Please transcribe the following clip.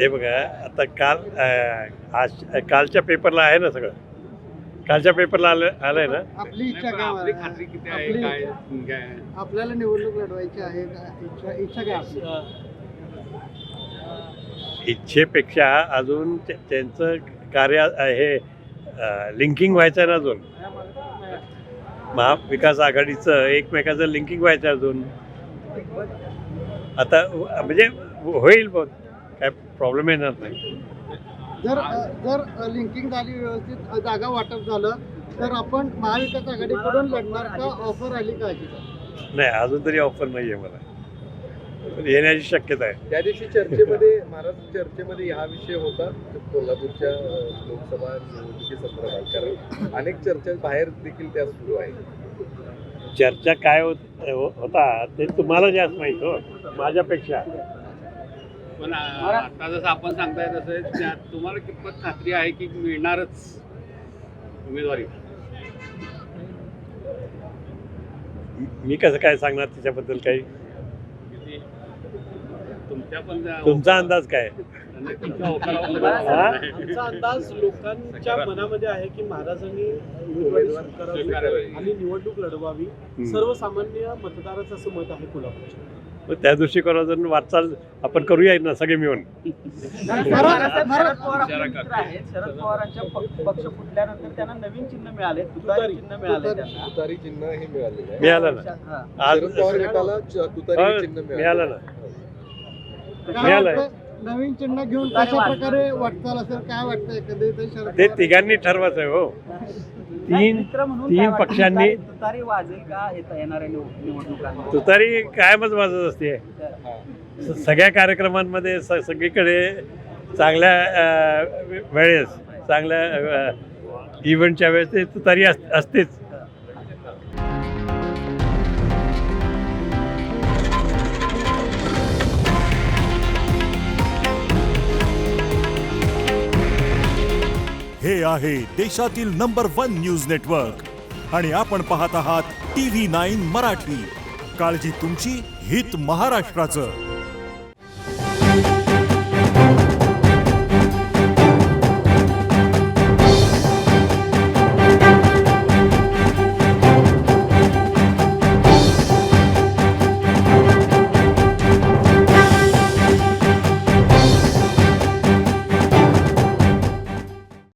हे बघा आता आज कालच्या पेपरला आहे ना सगळं. कालच्या पेपरला आलंय ना. आपली इच्छा काय आपली खात्री किती आहे काय आपल्याला निवडणूक लढवायची आहे का? इच्छा काय आपली? इच्छेपेक्षा अजून त्यांचं कार्य हे लिंकिंग व्हायचं आहे ना अजून. महाविकास आघाडीचं एकमेकाचं लिंकिंग व्हायचं अजून. आता म्हणजे होईल बहुत, काय प्रॉब्लेम येणार नाही. जर लिंकिंग झाली, व्यवस्थित जागा वाटप झालं तर आपण महाविकास आघाडीकडून लढणार का? ऑफर आली का? नाही, अजून तरी ऑफर नाही आहे मला, पण येण्याची शक्यता आहे. त्या दिवशी चर्चेमध्ये महाराष्ट्र चर्चेमध्ये हा विषय होता कोल्हापूरच्या लोकसभा निवडणुकीसंदर्भात, कारण अनेक चर्चा बाहेर देखील त्या सुरू आहेत. चर्चा काय होता ते तुम्हाला जास्त माहीत हो माझ्यापेक्षा. पण आता जसं आपण सांगताय तसं तुम्हाला कितपत खात्री आहे की मिळणारच उमेदवारी? मी कसं काय सांगणार त्याच्याबद्दल काही. तुमचा अंदाज काय? आमचा अंदाज लोकांच्या मनामध्ये आहे की महाराजांनी उमेदवारी स्वीकारावी आणि निवडणूक लढवावी. सर्वसामान्य मतदाराचं असं मत आहे कोल्हापूरच्या. त्या दृष्टिकोनातून वाटचाल आपण करूया ना सगळे मिळून. शरद पवारांच्या पक्ष फुटल्यानंतर त्यांना नवीन चिन्ह मिळाले, तुतारी चिन्ह मिळाले. तुतारी चिन्ह हे मिळालेलं आहे. मिळालं ना आज. शरद पवार गटाला तुतारी चिन्ह मिळालं ना. नवीन चिन्ह घेऊन कशा प्रकारे वाटचाल असेल, काय वाटतं एकंदरीत? ते तिघांनी ठरवायचं आहे हो. तीन पक्षांनी. तुतारी वाजेल का येणाऱ्या निवडणुकांना? तुतारी कायमच वाजत असते सगळ्या कार्यक्रमांमध्ये. सगळीकडे चांगल्या वेळेस, चांगल्या इव्हेंटच्या वेळेस ते तुतारी असतेच. हे आहे देशातील नंबर 1 न्यूज नेटवर्क आणि आपण पाहत आहात TV9 मराठी. काळजी तुमची, हित महाराष्ट्राचं.